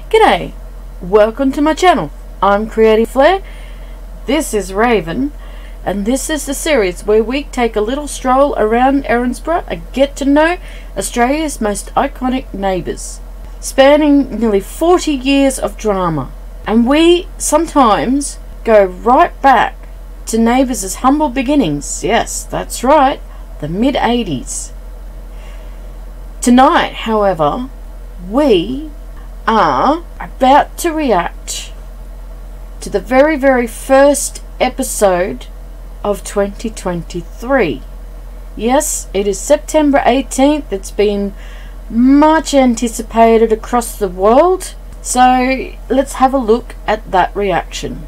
G'day, welcome to my channel. I'm Creative Flair, this is Raven, and this is the series where we take a little stroll around Erinsborough and get to know Australia's most iconic neighbours, spanning nearly 40 years of drama. And we sometimes go right back to Neighbours' humble beginnings. Yes, that's right, the mid-80s. Tonight, however, we are about to react to the very first episode of 2023. Yes, it is September 18th. It's been much anticipated across the world. So let's have a look at that reaction.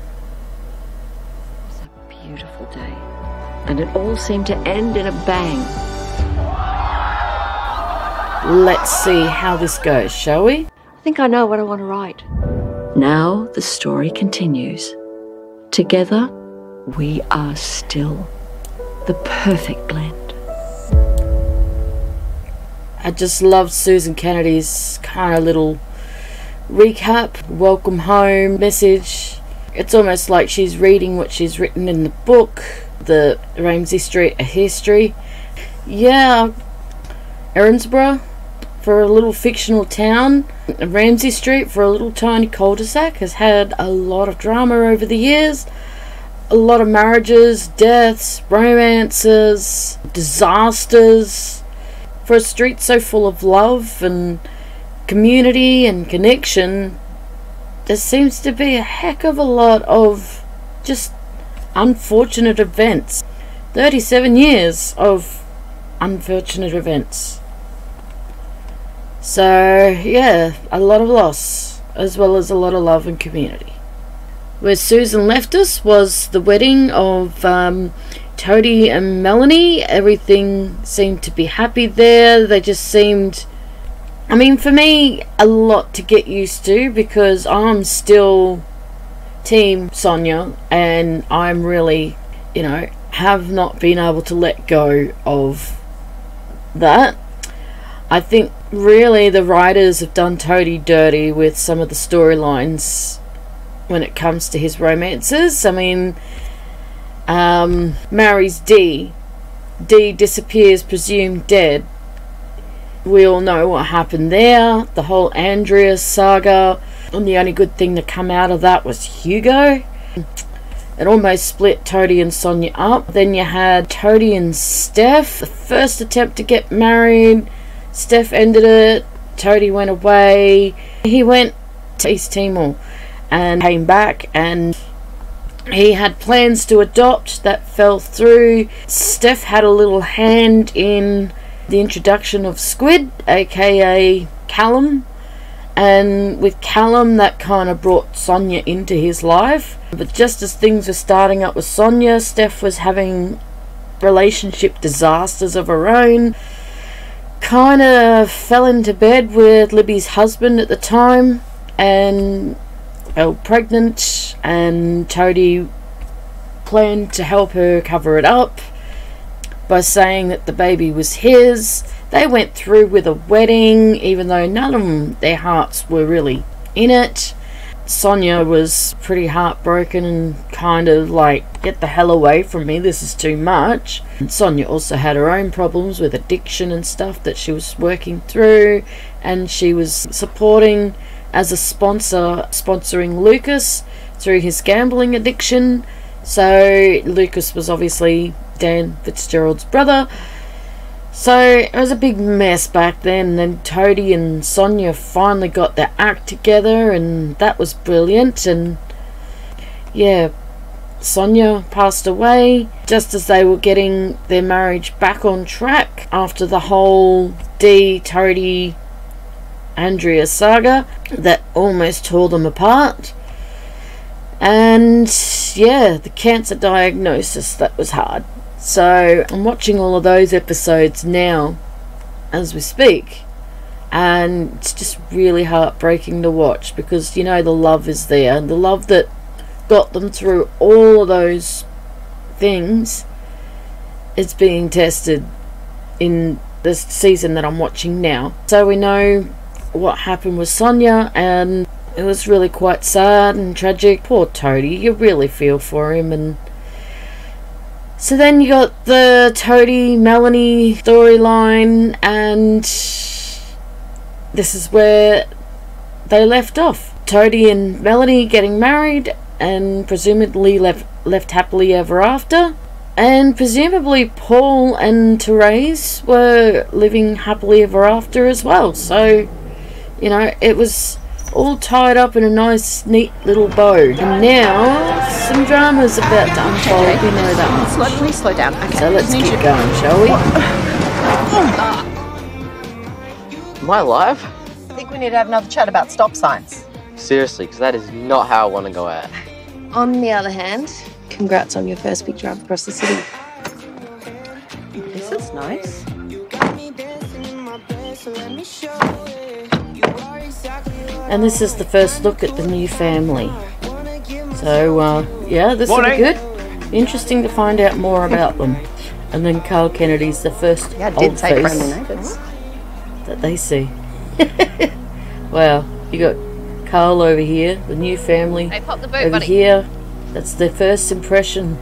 It was a beautiful day, and it all seemed to end in a bang. Let's see how this goes, shall we? I think I know what I want to write. Now the story continues. Together, we are still the perfect blend. I just love Susan Kennedy's kind of little recap, welcome home message. It's almost like she's reading what she's written in the book, the Ramsay Street, A History. Yeah, Erinsborough, for a little fictional town, Ramsay Street, for a little tiny cul-de-sac, has had a lot of drama over the years. A lot of marriages, deaths, romances, disasters. For a street so full of love and community and connection, there seems to be a heck of a lot of just unfortunate events. 37 years of unfortunate events. So yeah, a lot of loss as well as a lot of love and community. Where Susan left us was the wedding of Toadie and Melanie. Everything seemed to be happy there. They just seemed, I mean, for me, a lot to get used to, because I'm still Team Sonia, and I'm really, you know, have not been able to let go of that. I think really the writers have done Toadie dirty with some of the storylines when it comes to his romances. I mean, marries Dee. Dee disappears, presumed dead. We all know what happened there. The whole Andrea saga. And the only good thing to come out of that was Hugo. It almost split Toadie and Sonia up. Then you had Toadie and Steph. The first attempt to get married. Steph ended it. Toadie went away. He went to East Timor and came back, and he had plans to adopt that fell through. Steph had a little hand in the introduction of Squid, aka Callum, and with Callum that kind of brought Sonia into his life. But just as things were starting up with Sonia, Steph was having relationship disasters of her own. Kind of fell into bed with Libby's husband at the time and fell pregnant, and Toadie planned to help her cover it up by saying that the baby was his. They went through with a wedding, even though none of them, their hearts were really in it. Sonia was pretty heartbroken and kind of like, get the hell away from me, this is too much. And Sonia also had her own problems with addiction and stuff that she was working through, and she was supporting as a sponsor, sponsoring Lucas through his gambling addiction. So Lucas was obviously Dan Fitzgerald's brother. So it was a big mess back then. And then Toadie and Sonia finally got their act together, and that was brilliant. And yeah, Sonia passed away just as they were getting their marriage back on track after the whole Dee, Toadie, Andrea saga that almost tore them apart. And yeah, the cancer diagnosis, that was hard. So I'm watching all of those episodes now as we speak, and it's just really heartbreaking to watch, because you know the love is there, and the love that got them through all of those things is being tested in this season that I'm watching now. So we know what happened with Sonia, and it was really quite sad and tragic. Poor Toadie, you really feel for him. And so then you got the Toadie Melanie storyline, and this is where they left off. Toadie and Melanie getting married and presumably left happily ever after. And presumably Paul and Therese were living happily ever after as well. So, you know, it was all tied up in a nice, neat little bow. And now, some drama's about to unfold. You know that much. Please slow down. Okay. So let's keep going, shall we? Am I alive? I think we need to have another chat about stop signs. Seriously, because that is not how I want to go out. On the other hand, congrats on your first big drive across the city. This is nice. And this is the first look at the new family. So, yeah, this will be good. Interesting to find out more about them. And then Carl Kennedy's the first old face that they see. Wow, you got Carl over here, the new family over here. That's their first impression.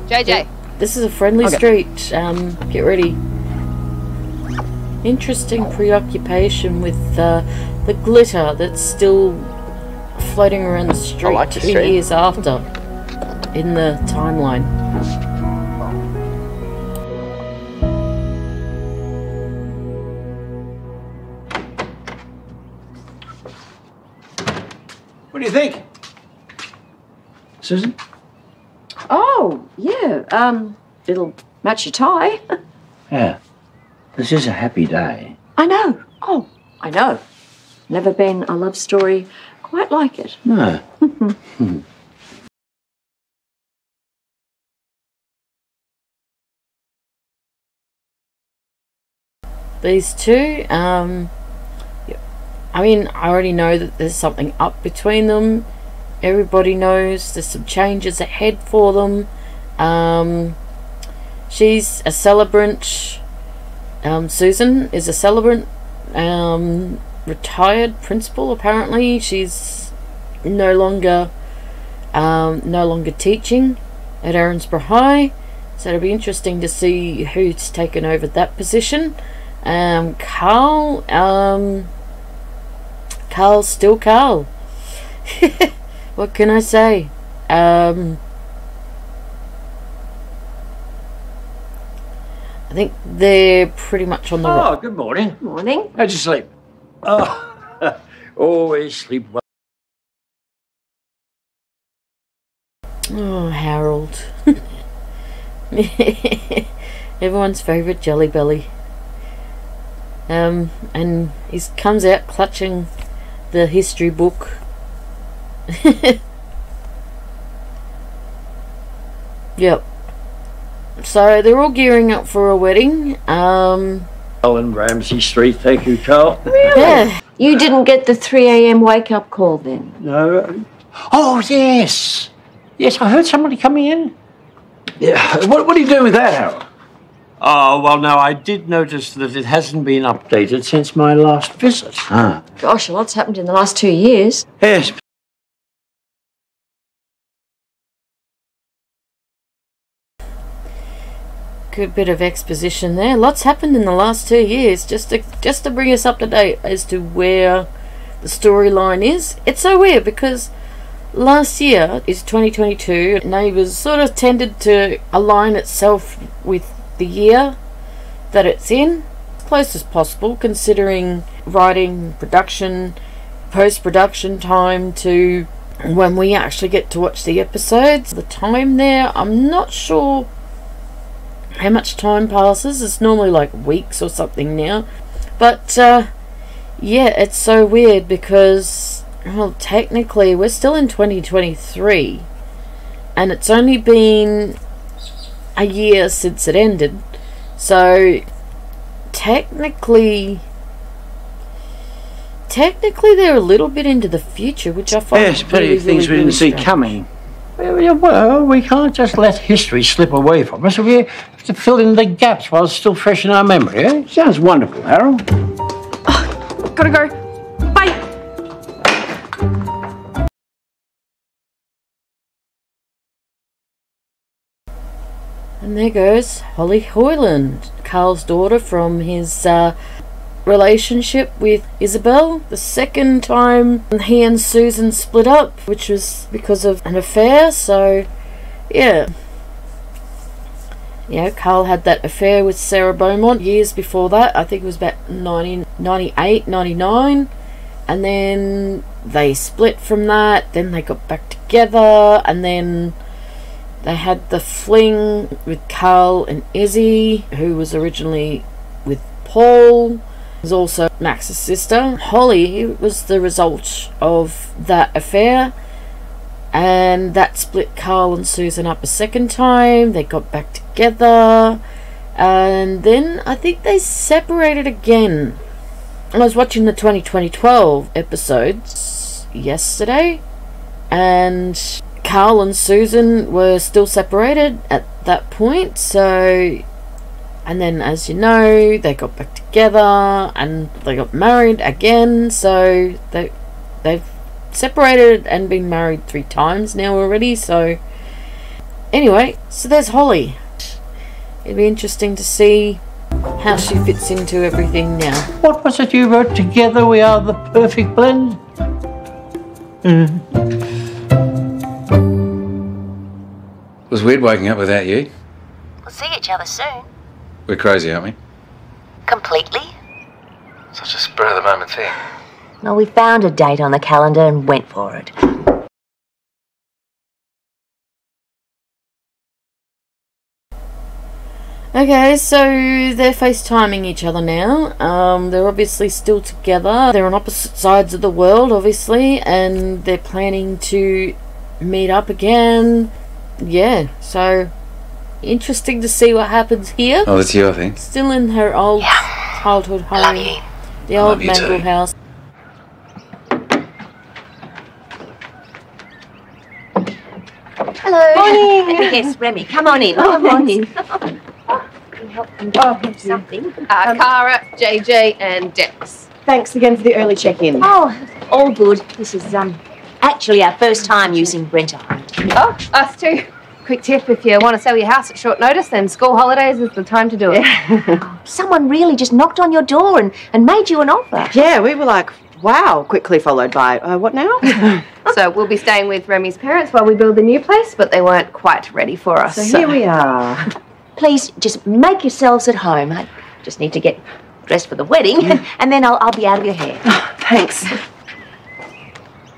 JJ. This is a friendly street. Get ready. Interesting preoccupation with the glitter that's still floating around the street 2 years after in the timeline. What do you think? Susan? Oh, yeah, it'll match your tie. Yeah. This is a happy day. I know. Oh, I know. Never been a love story quite like it. No. These two, I mean, I already know that there's something up between them. Everybody knows there's some changes ahead for them. She's a celebrant. Susan is a celebrant. Retired principal, apparently. She's no longer teaching at Erinsborough High. So it'll be interesting to see who's taken over that position. Carl's still Carl. What can I say? I think they're pretty much on the Oh, good morning. Morning. How'd you sleep? Oh, always sleep well. Oh, Harold. Everyone's favourite Jelly Belly. And he comes out clutching the history book. Yep. So they're all gearing up for a wedding. Ellen Ramsey Street, thank you, Carl. Really? Yeah. You didn't get the 3 a.m. wake-up call then? No. Oh, yes. Yes, I heard somebody coming in. Yeah. What are you doing with that, Harold? Oh, well, no, I did notice that it hasn't been updated since my last visit. Ah. Gosh, a lot's happened in the last 2 years. Yes. Good bit of exposition there. Lots happened in the last 2 years, just to bring us up to date as to where the storyline is. It's so weird because last year is 2022. Neighbours sort of tended to align itself with the year that it's in, as close as possible, considering writing, production, post-production time to when we actually get to watch the episodes. The time there, I'm not sure how much time passes. It's normally like weeks or something now, but yeah, it's so weird because, well, technically we're still in 2023 and it's only been a year since it ended, so technically they're a little bit into the future, which I find yes, plenty of things we didn't see coming. Well, we can't just let history slip away from us. We have to fill in the gaps while it's still fresh in our memory, eh? Sounds wonderful, Harold. Oh, gotta go. Bye. And there goes Holly Hoyland, Carl's daughter from his relationship with Isabel. The second time he and Susan split up, which was because of an affair. So yeah, Carl had that affair with Sarah Beaumont years before that. I think it was about 1998, 99, and then they split from that. Then they got back together, and then they had the fling with Carl and Izzy, who was originally with Paul, was also Max's sister. Holly was the result of that affair, and that split Carl and Susan up a second time. They got back together, and then I think they separated again. I was watching the 2012 episodes yesterday, and Carl and Susan were still separated at that point. So, and then, as you know, they got back together and they got married again. So they've separated and been married 3 times now already. So anyway, so there's Holly. It'd be interesting to see how she fits into everything now. What was it you wrote? Together we are the perfect blend? It was weird waking up without you. We'll see each other soon. We're crazy, aren't we? Completely. Such a spur-of-the-moment thing. Well, we found a date on the calendar and went for it. Okay, so they're FaceTiming each other now. They're obviously still together. They're on opposite sides of the world, obviously, and they're planning to meet up again. Yeah, so interesting to see what happens here. Oh, that's you, I think. Still in her old childhood home. Love you. The old Love you mangle too. house. Hello. Morning. Yes, Remy, come on in. Come on in. Can help them get something. Cara, JJ, and Dex. Thanks again for the early check-in. Oh, all good. This is actually our first time using Brenta Home. Oh, us too. Quick tip, if you want to sell your house at short notice, then school holidays is the time to do it. Someone really just knocked on your door and made you an offer. Yeah, we were like, wow, quickly followed by, what now? So we'll be staying with Remy's parents while we build the new place, but they weren't quite ready for us. So here we are. Please just make yourselves at home. I just need to get dressed for the wedding, and then I'll be out of your hair. Thanks.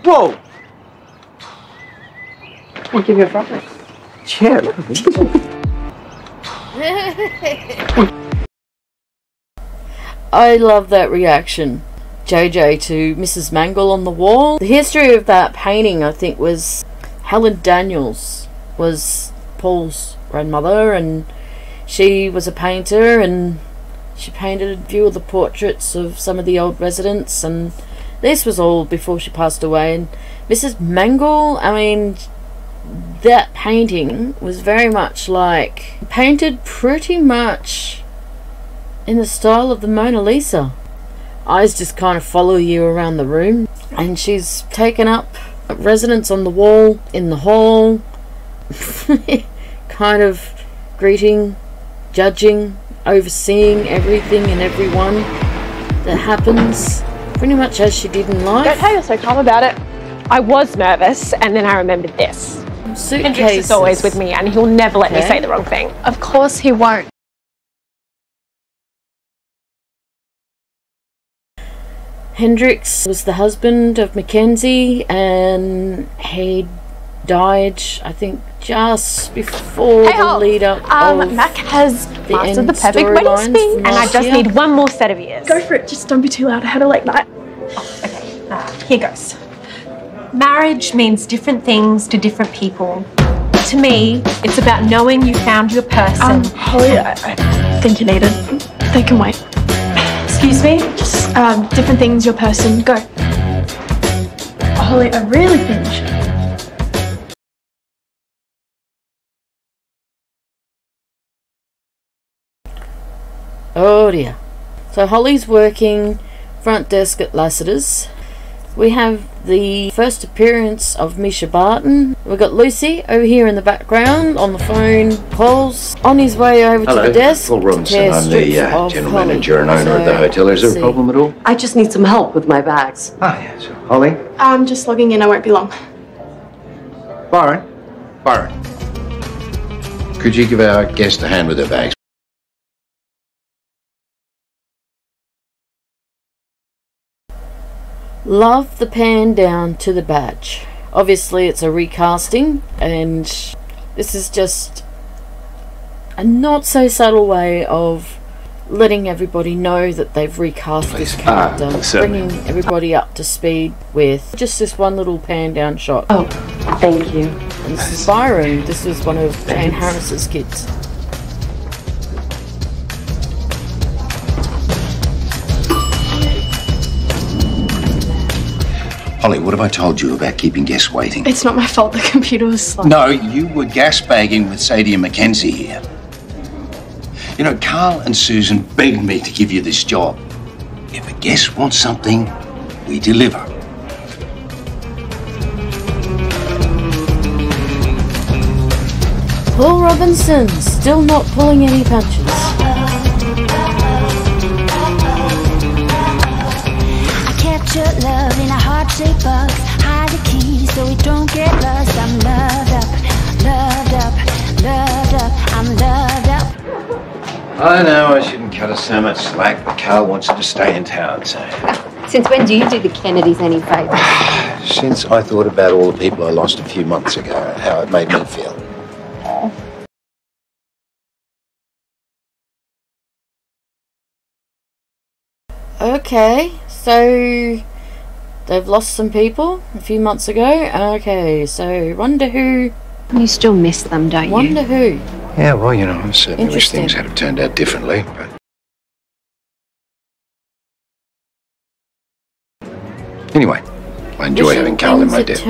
Whoa. I'll give you a front. Yeah. I love that reaction. JJ to Mrs. Mangle on the wall. The history of that painting, I think, was Helen Daniels was Paul's grandmother, and she was a painter, and she painted a few of the portraits of some of the old residents, and this was all before she passed away. And Mrs. Mangle, I mean, that painting was very much like painted pretty much in the style of the Mona Lisa. Eyes just kind of follow you around the room, and she's taken up residence on the wall in the hall, kind of greeting, judging, overseeing everything and everyone that happens, pretty much as she did in life. Don't tell you're so calm about it. I was nervous, and then I remembered this. Hendrix is always with me, and he'll never let me say the wrong thing. Of course he won't. Hendrix was the husband of Mackenzie, and he died, I think, just before the lead up of Mac has the mastered end the perfect wedding storylines speech, from and I last just year. need one more set of ears. Go for it, just don't be too loud. I had a late night. Here goes. Marriage means different things to different people. To me, it's about knowing you found your person. Holly, I think you need it. They can wait. Excuse me? Just, different things, your person. Go. Holly, I really think Claudia. So Holly's working front desk at Lassiter's. We have the first appearance of Misha Barton. We've got Lucy over here in the background on the phone. Paul's on his way over to the desk. Paul Robinson. I'm the general Holly. manager and owner of the hotel. Is there a problem at all? I just need some help with my bags. Ah, yeah, sure. Holly? I'm just logging in. I won't be long. Byron? Could you give our guest a hand with her bags? Love the pan down to the badge. Obviously it's a recasting, and this is just a not so subtle way of letting everybody know that they've recast this character, bringing everybody up to speed with just this one little pan down shot. Oh, thank you. And this is Byron. This was one of Jane Harris's kids. Holly, what have I told you about keeping guests waiting? It's not my fault. The computer was slow. No, you were gasbagging with Sadie and Mackenzie here. You know, Carl and Susan begged me to give you this job. If a guest wants something, we deliver. Paul Robinson still not pulling any punches. Capture love in a heart-shaped box. Hide the key so we don't get lost. I'm loved up, loved up, loved up. I'm loved up. I know I shouldn't cut her so much slack, but Carl wants her to stay in town, so... Since when do you do the Kennedys any favours? Since I thought about all the people I lost a few months ago and how it made me feel. Okay, so they've lost some people a few months ago. Okay, so wonder who... You still miss them, don't you? Wonder who? Yeah, well, you know, I certainly wish things had have turned out differently, but... Anyway, I enjoy having Carl in my debt.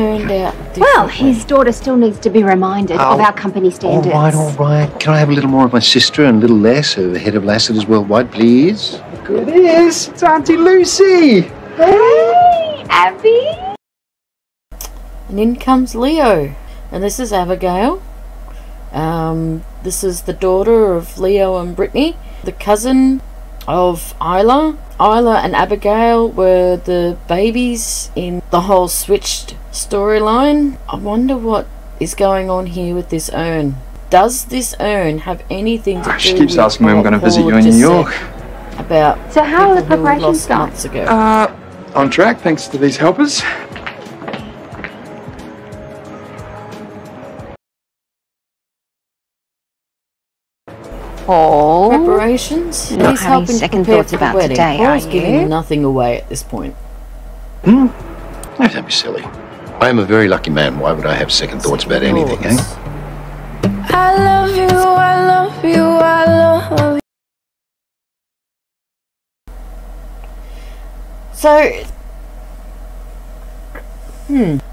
Well, his daughter still needs to be reminded of our company standards. All right. Can I have a little more of my sister and a little less of the head of Lassiter's Worldwide, please? It is. It's Auntie Lucy. Hey, Abby. And in comes Leo. And this is Abigail. This is the daughter of Leo and Brittany, the cousin of Isla. Isla and Abigail were the babies in the whole switched storyline. I wonder what is going on here with this urn. Does this urn have anything to do She keeps with asking when we're going to visit you in New York. About so how are the preparations going? Months ago. On track, thanks to these helpers. Paul? Preparations? Not He's having helping second prepare thoughts for the about wedding. today, Paul's are giving you? nothing away at this point. No, don't be silly. I am a very lucky man. Why would I have second thoughts about anything, eh? I love you, I love you, I love you. So,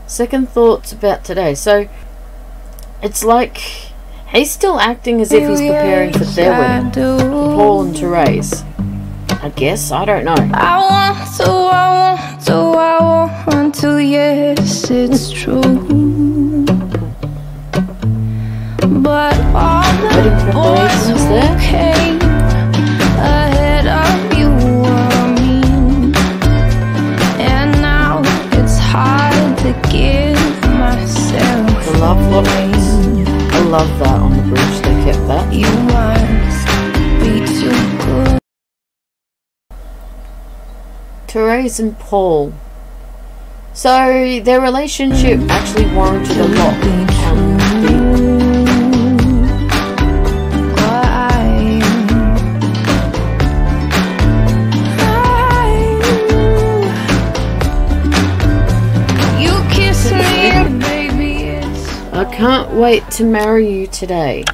second thoughts about today. So, it's like he's still acting as if he's preparing for their wedding, for Paul and Therese. I guess, I don't know. I want to, yes, it's true. But all the boys who came ahead of you were mean, and now it's hard to give myself The love lines. I love that on the bridge, they kept that. You must be too good. Therese and Paul. So their relationship actually warranted a lot on I can't wait to marry you today.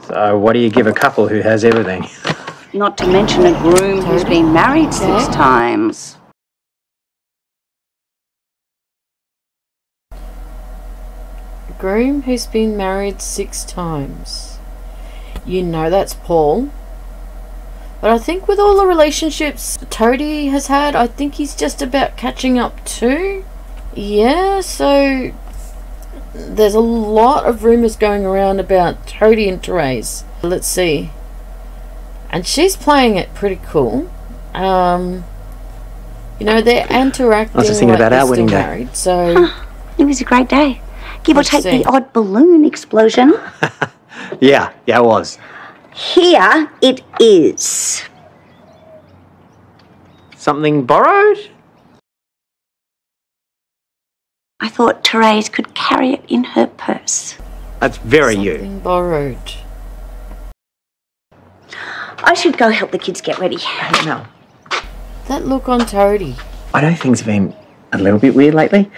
So what do you give a couple who has everything? Not to mention a groom who's been married 6 times. A groom who's been married 6 times. you know that's Paul. But I think with all the relationships Toadie has had, I think he's just about catching up too. Yeah, so there's a lot of rumours going around about Toadie and Therese. Let's see. And she's playing it pretty cool. You know, they're interacting. I was just thinking about our wedding day. Married, so It was a great day. Give or Let's take see. the odd balloon explosion. Yeah, it was. Here it is. Something borrowed? I thought Therese could carry it in her purse. That's very you. something borrowed. I should go help the kids get ready. No. That look on Toadie. I know things have been a little bit weird lately,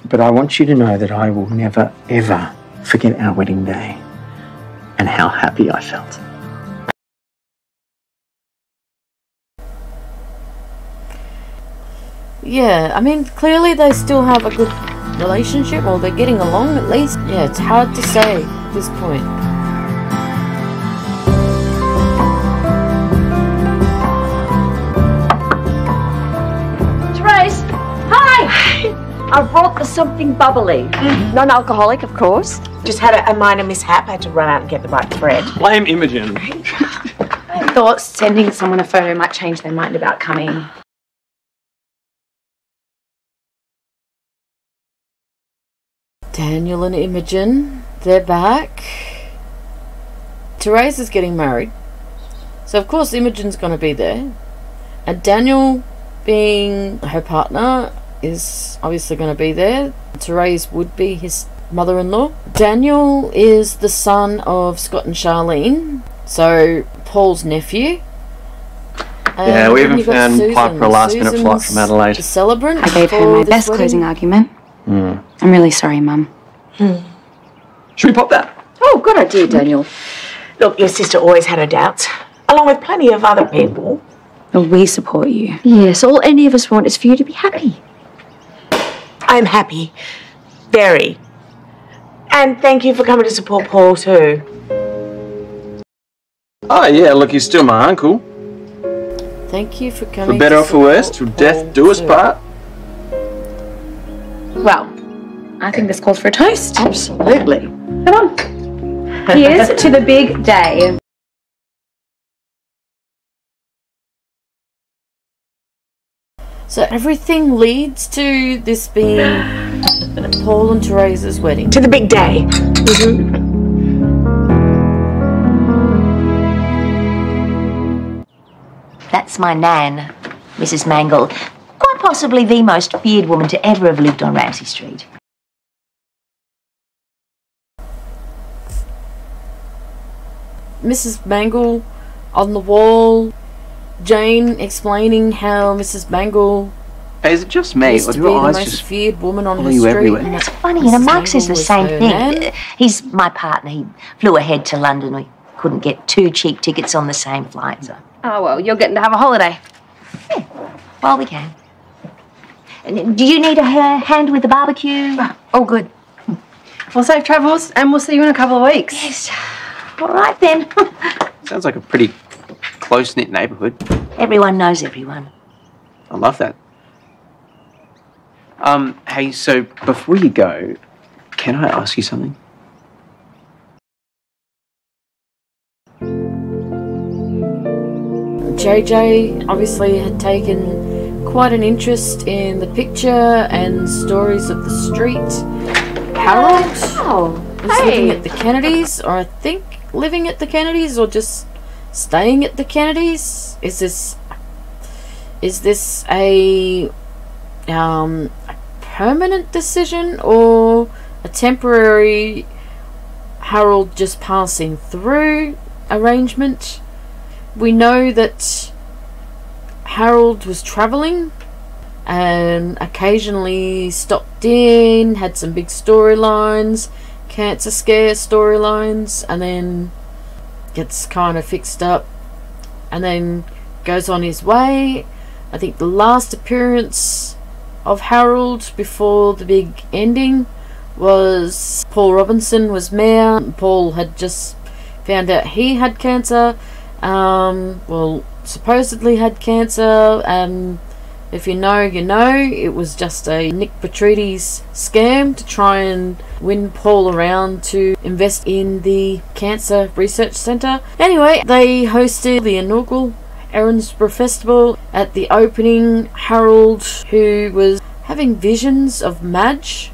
but I want you to know that I will never, ever forget our wedding day and how happy I felt. Yeah, I mean, clearly they still have a good relationship, or they're getting along at least. Yeah, it's hard to say at this point. Therese, hi! I brought the something bubbly. Non-alcoholic, of course. Just had a minor mishap. I had to run out and get the right thread. Blame Imogen. I thought sending someone a photo might change their mind about coming. Daniel and Imogen, they're back. Therese is getting married, so of course Imogen's going to be there. And Daniel, being her partner, is obviously going to be there. Therese would be his mother-in-law. Daniel is the son of Scott and Charlene, so Paul's nephew. Yeah, we even you've got found Susan. Piper a last-minute flight from Adelaide. The celebrant. I gave her for my this best wedding. closing argument. Mm. I'm really sorry, Mum. Should we pop that? Oh, good idea, Daniel. Look, your sister always had her doubts, along with plenty of other people. Well, we support you. Yes, all any of us want is for you to be happy. I'm happy. Very. And thank you for coming to support Paul too. Oh, yeah, look, he's still my uncle. Thank you for coming. For better to or for worse, support till death Paul do us too. part. Well, I think this calls for a toast. Absolutely. Come on. Here's to the big day. So everything leads to this being Paul and Therese's wedding. To the big day. That's my Nan, Mrs. Mangle. Quite possibly the most feared woman to ever have lived on Ramsay Street. Mrs. Mangle on the wall. Jane explaining how Mrs. Mangle Hey, is it just me, used or to do be the your eyes most just feared woman on follow her you street. everywhere? and It's that funny, and Mrs. Mark says the Mangle was same her thing. nan. He's my partner. He flew ahead to London. We couldn't get 2 cheap tickets on the same flight, so... Oh, well, you're getting to have a holiday. Well, we can. And do you need a hand with the barbecue? Oh, good. Well, safe travels, and we'll see you in a couple of weeks. Yes. All right, then. Sounds like a pretty close-knit neighbourhood. Everyone knows everyone. I love that. Hey, so before you go, can I ask you something? JJ obviously had taken quite an interest in the picture and stories of the street. Harold was living at the Kennedys, or I think living at the Kennedys, or just staying at the Kennedys. Is this a permanent decision or a temporary Harold just passing through arrangement? We know that Harold was travelling and occasionally stopped in, had some big storylines, cancer scare storylines, and then gets kind of fixed up and then goes on his way. I think the last appearance of Harold before the big ending was Paul Robinson was mayor. Paul had just found out he had cancer. Well, supposedly had cancer. If you know, you know. It was just a Nick Petrides scam to try and win Paul around to invest in the Cancer Research Centre. Anyway, they hosted the inaugural Erinsborough Festival. At the opening, Harold, who was having visions of Madge,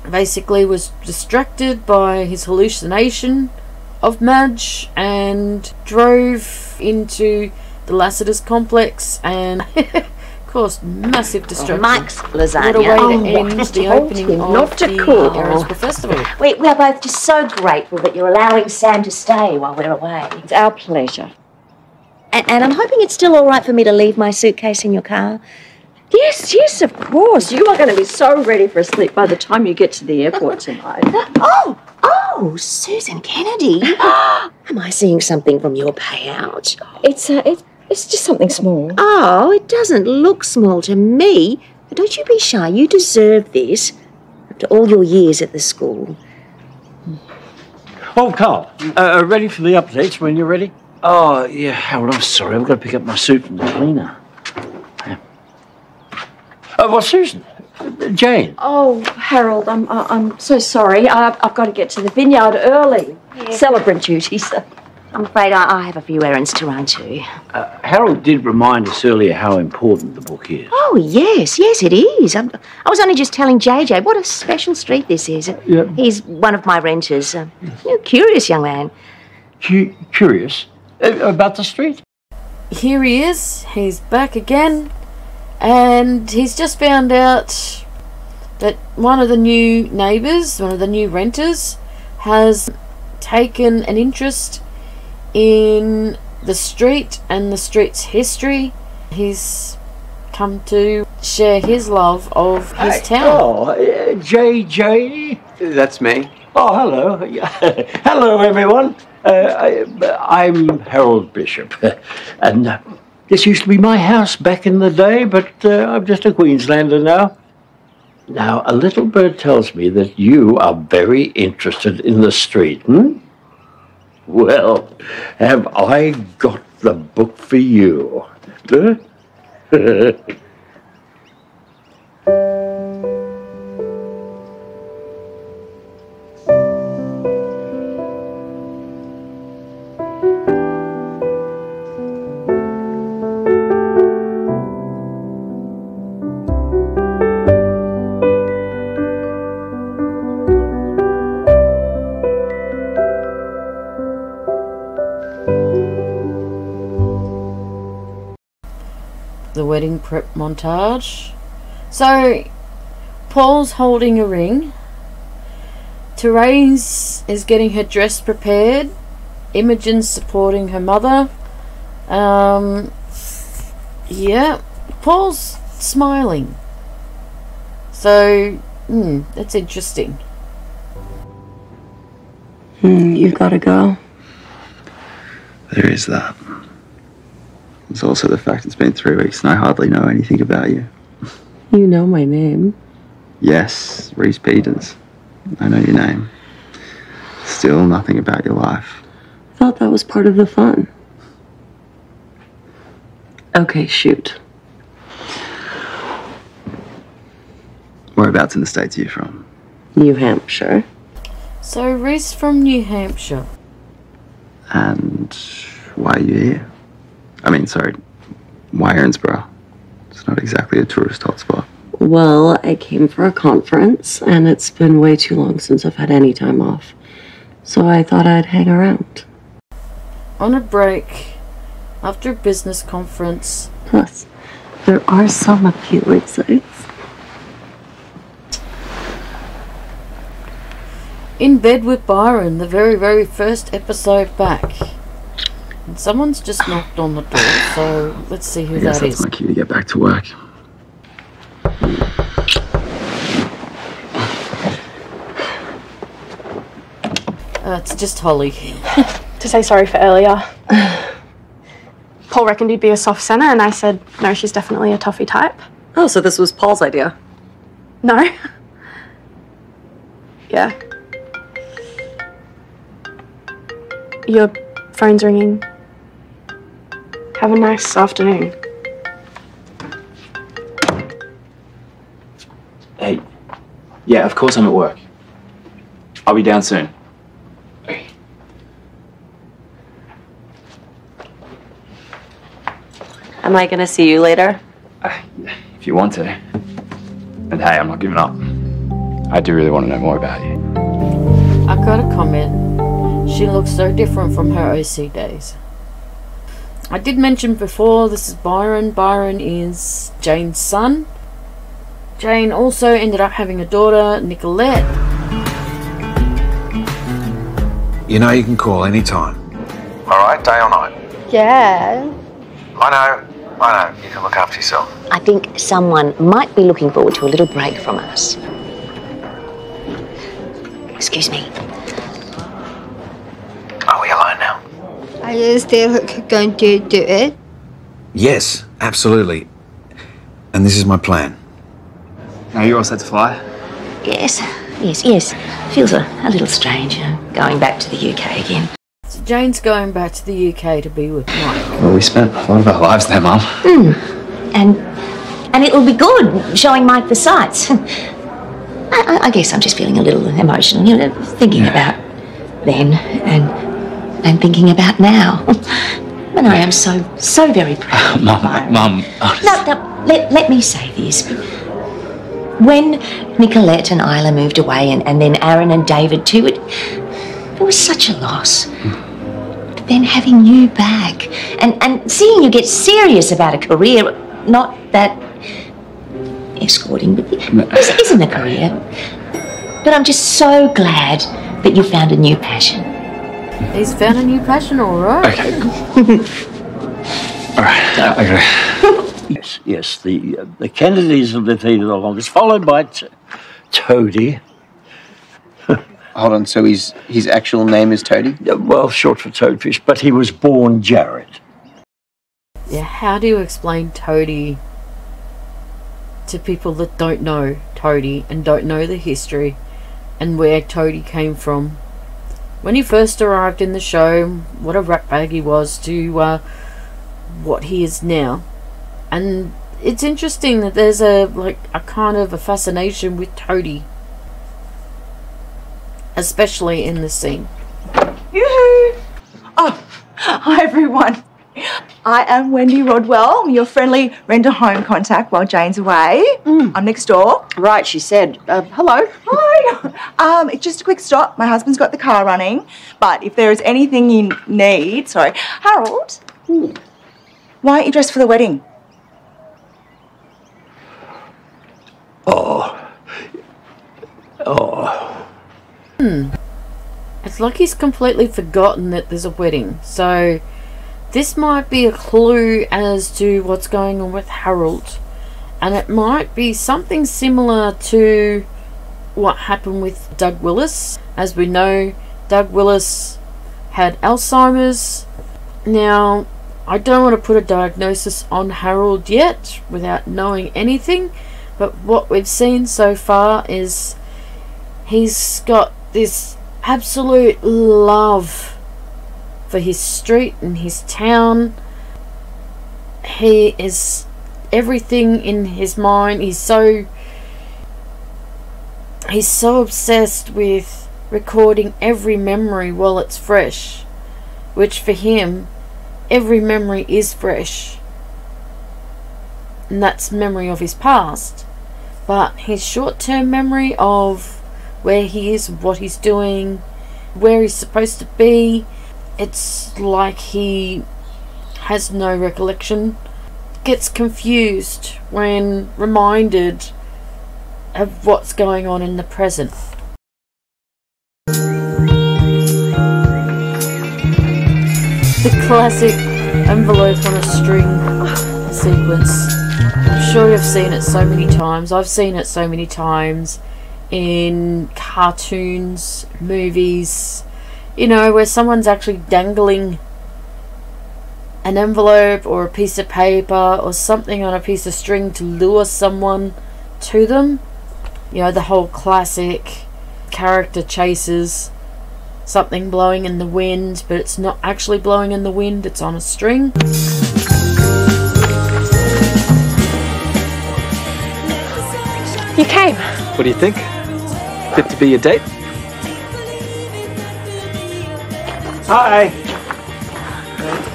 basically was distracted by his hallucination of Madge and drove into the Lassiter's complex and caused massive destruction. Mike's lasagna. What a way to end the opening of not to the cool. Erinsborough Festival. We are both just so grateful that you're allowing Sam to stay while we're away. It's our pleasure. And I'm hoping it's still all right for me to leave my suitcase in your car. Yes, of course. You are going to be so ready for a sleep by the time you get to the airport tonight. Oh, Susan Kennedy. Am I seeing something from your payout? It's just something small. Oh, it doesn't look small to me. Don't you be shy. You deserve this after all your years at the school. Oh, Carl, ready for the updates when you're ready? Oh, yeah, Harold, I'm sorry. I've got to pick up my suit from the cleaner. Well, Susan, Jane. Oh, Harold, I'm so sorry. I've got to get to the vineyard early. Yes. Celebrant duties. I'm afraid I have a few errands to run to. Harold did remind us earlier how important the book is. Oh, yes, it is. I was only just telling JJ what a special street this is. Yeah. He's one of my renters. Curious young man. Curious? About the street? Here he is. He's back again. And he's just found out that one of the new neighbours, one of the new renters, has taken an interest in the street and the street's history. He's come to share his love of his town. Oh, JJ? That's me. Oh, hello. Hello, everyone. I'm Harold Bishop. And this used to be my house back in the day, but I'm just a Queenslander now. Now, a little bird tells me that you are very interested in the street, Well, have I got the book for you? The wedding prep montage. So, Paul's holding a ring. Therese is getting her dress prepared. Imogen's supporting her mother. Yeah, Paul's smiling. So, that's interesting. You've got to go. There is that. There's also the fact it's been 3 weeks and I hardly know anything about you. You know my name. Yes, Reese Peters. I know your name. Still nothing about your life. Thought that was part of the fun. Okay, shoot. Whereabouts in the States are you from? New Hampshire. So, Reese from New Hampshire. And why are you here? I mean, sorry, why Erinsborough? It's not exactly a tourist hotspot. Well, I came for a conference, and it's been way too long since I've had any time off. So I thought I'd hang around. On a break, after a business conference. Plus, there are some appealing sights. In bed with Byron, the very, very first episode back. And someone's just knocked on the door, so let's see who I guess that that's is. my cue to get back to work. It's just Holly. To say sorry for earlier. Paul reckoned he'd be a soft centre, and I said, no, she's definitely a toffee type. Oh, so this was Paul's idea? No. Yeah. Your phone's ringing. Have a nice afternoon. Hey. Yeah, of course I'm at work. I'll be down soon. Am I gonna see you later? If you want to. And hey, I'm not giving up. I do really want to know more about you. I've got a comment. She looks so different from her OC days. I did mention before, this is Byron. Byron is Jane's son. Jane also ended up having a daughter, Nicolette. You know you can call any time. All right, day or night? Yeah. I know. You can look after yourself. I think someone might be looking forward to a little break from us. Excuse me. Are we alone now? Are you still going to do it? Yes, absolutely. And this is my plan. Are you all set to fly? Yes. Feels a little strange going back to the UK again. So Jane's going back to the UK to be with Mike. Well, we spent a lot of our lives there, Mum. And it'll be good showing Mike the sights. I guess I'm just feeling a little emotional, thinking about then and thinking about now. And I am so very proud. Mum. No, let me say this. When Nicolette and Isla moved away and then Aaron and David too, it was such a loss. But then having you back and seeing you get serious about a career, not that escorting, but this isn't a career. But I'm just so glad that you found a new passion. He's found a new passion, all right. Okay. All right. Okay. Yes. The Kennedys have defeated the longest, followed by Toady. Hold on, so his actual name is Toady? Well, short for Toadfish, but he was born Jared. Yeah, how do you explain Toady to people that don't know Toady and don't know the history and where Toady came from? When he first arrived in the show, what a ratbag he was to what he is now. And it's interesting that there's a kind of a fascination with Toady, especially in this scene. Yoo-hoo! Oh, hi everyone. I am Wendy Rodwell, your friendly rent-a-home contact while Jane's away. I'm next door. Right, she said. Hello. Hi. It's just a quick stop. My husband's got the car running. But if there is anything you need... Sorry. Harold, why aren't you dressed for the wedding? It's like he's completely forgotten that there's a wedding. So this might be a clue as to what's going on with Harold. And it might be something similar to what happened with Doug Willis. As we know, Doug Willis had Alzheimer's. Now, I don't want to put a diagnosis on Harold yet without knowing anything. But what we've seen so far is he's got this absolute love for his street and his town. He is everything in his mind. He's so obsessed with recording every memory while it's fresh, which for him, every memory is fresh. And that's memory of his past. But his short-term memory of where he is, what he's doing, where he's supposed to be, it's like he has no recollection. Gets confused when reminded of what's going on in the present. The classic envelope on a string sequence. I'm sure you've seen it so many times. I've seen it so many times in cartoons, movies, where someone's actually dangling an envelope or a piece of paper or something on a piece of string to lure someone to them. The whole classic character chases something blowing in the wind, but it's not actually blowing in the wind, it's on a string. You came. What do you think? Fit to be your date? Hi.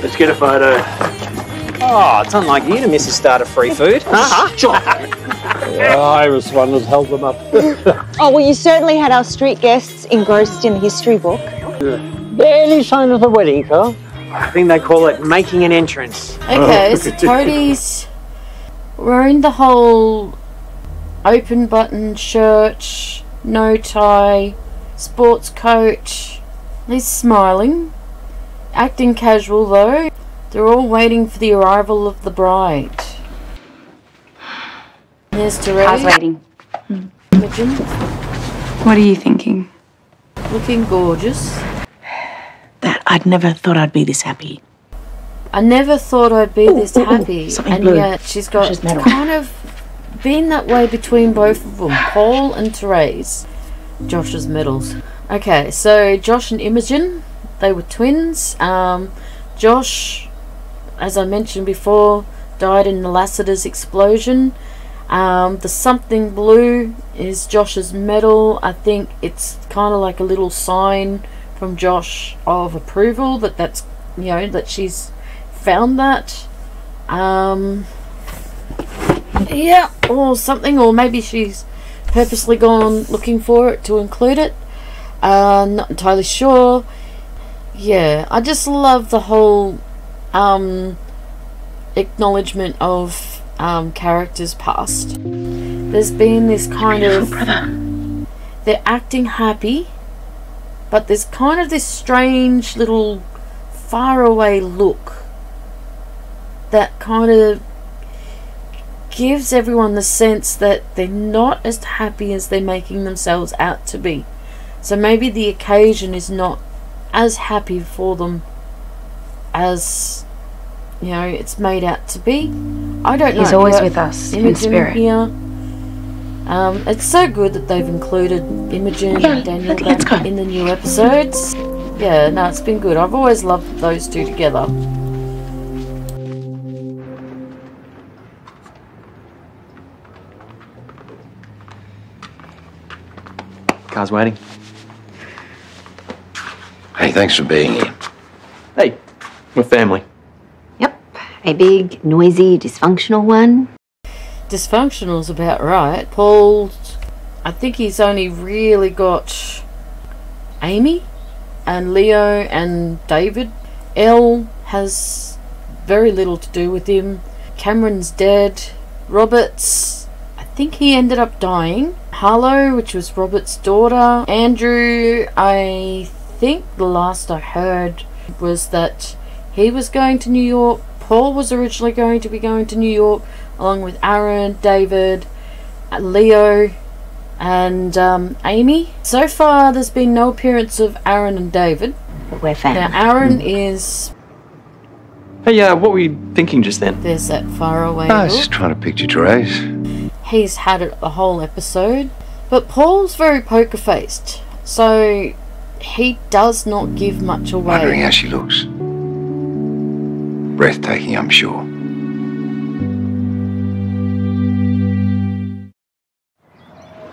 Let's get a photo. Oh, it's unlike you to miss a start of free food. Iris one has held them up. Oh, well, you certainly had our street guests engrossed in the history book. Barely sign of the wedding car. I think they call it making an entrance. Okay, so Toadie's wearing the whole open button shirt, no tie, sports coat. He's smiling, acting casual though. They're all waiting for the arrival of the bride. Here's Therese. How's waiting? Imogen, What are you thinking? looking gorgeous. That I'd never thought I'd be this happy. I never thought I'd be this happy, something and blue. yet she's got Josh's medal. kind of been that way between both of them, Paul and Therese. Josh's medals. Okay, so Josh and Imogen, they were twins. Josh, as I mentioned before, died in the Lassiter's explosion. The something blue is Josh's medal. I think it's kind of like a little sign from Josh of approval that's you know, that she's found that. Yeah, or something, or maybe she's purposely gone looking for it to include it. Not entirely sure. Yeah, I just love the whole acknowledgement of characters past. There's been this kind of they're acting happy, but there's kind of this strange little faraway look that kind of gives everyone the sense that they're not as happy as they're making themselves out to be. So maybe the occasion is not as happy for them as, you know, it's made out to be. I don't know. He's always with us in Imogen spirit. here. It's so good that they've included Imogen and Daniel let's go. in the new episodes. Yeah, no, it's been good. I've always loved those two together. Car's waiting. Hey, thanks for being here. Hey, we're family. A big, noisy, dysfunctional one. Dysfunctional's about right. Paul, I think he's only really got Amy and Leo and David. Elle has very little to do with him. Cameron's dead. Robert's, I think he ended up dying. Harlow, which was Robert's daughter. Andrew, I think the last I heard was that he was going to New York. Paul was originally going to New York along with Aaron, David, Leo and Amy. So far there's been no appearance of Aaron and David. But we're family. Now Aaron is... Hey, what were you thinking just then? There's that faraway I was look. just trying to picture Therese. He's had it the whole episode. But Paul's very poker faced. So he does not give much away. Wondering how she looks. Breathtaking, I'm sure.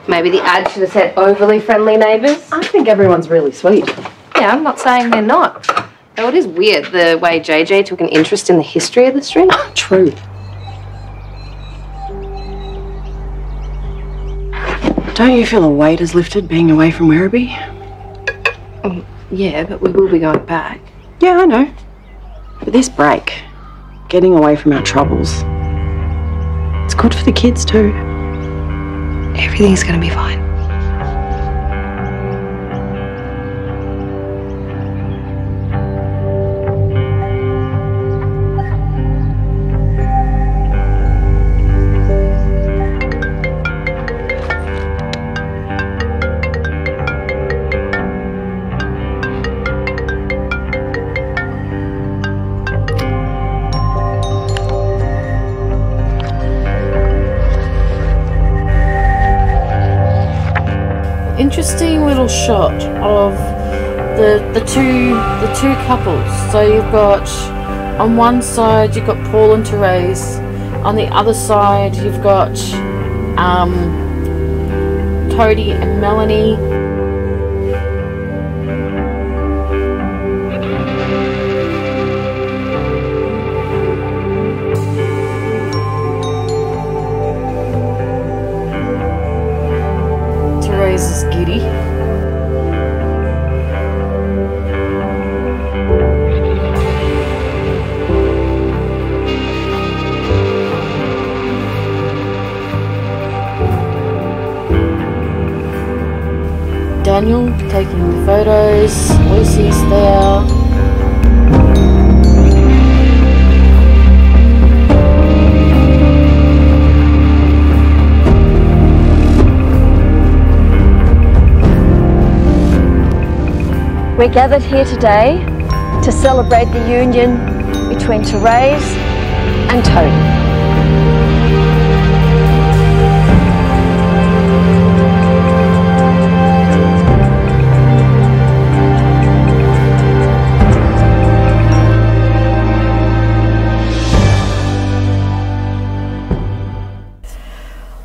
Maybe the ad should have said overly friendly neighbours. I think everyone's really sweet. Yeah, I'm not saying they're not. Though it is weird the way JJ took an interest in the history of the street. True. Don't you feel a weight has lifted being away from Werribee? Yeah, but we will be going back. Yeah, I know. But this break, getting away from our troubles, it's good for the kids too. Everything's gonna be fine. Interesting little shot of the two couples. So you've got, on one side you've got Paul and Therese, on the other side you've got Cody and Melanie. Therese is giddy. Daniel taking the photos, Lucy's there. We're gathered here today to celebrate the union between Therese and Tony.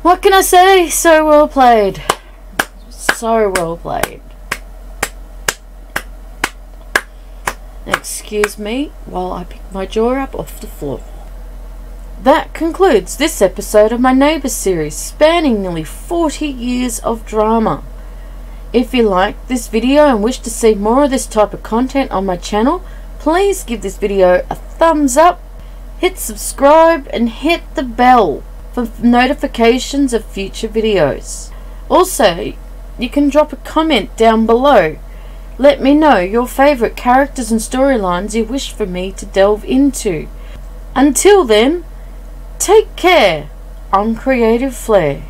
What can I say? So well played. So well played. Excuse me while I pick my jaw up off the floor. That concludes this episode of my Neighbours series, spanning nearly 40 years of drama. If you liked this video and wish to see more of this type of content on my channel, please give this video a thumbs up, hit subscribe and hit the bell for notifications of future videos. Also, you can drop a comment down below. Let me know your favourite characters and storylines you wish for me to delve into. Until then, take care. I'm Creative Flair.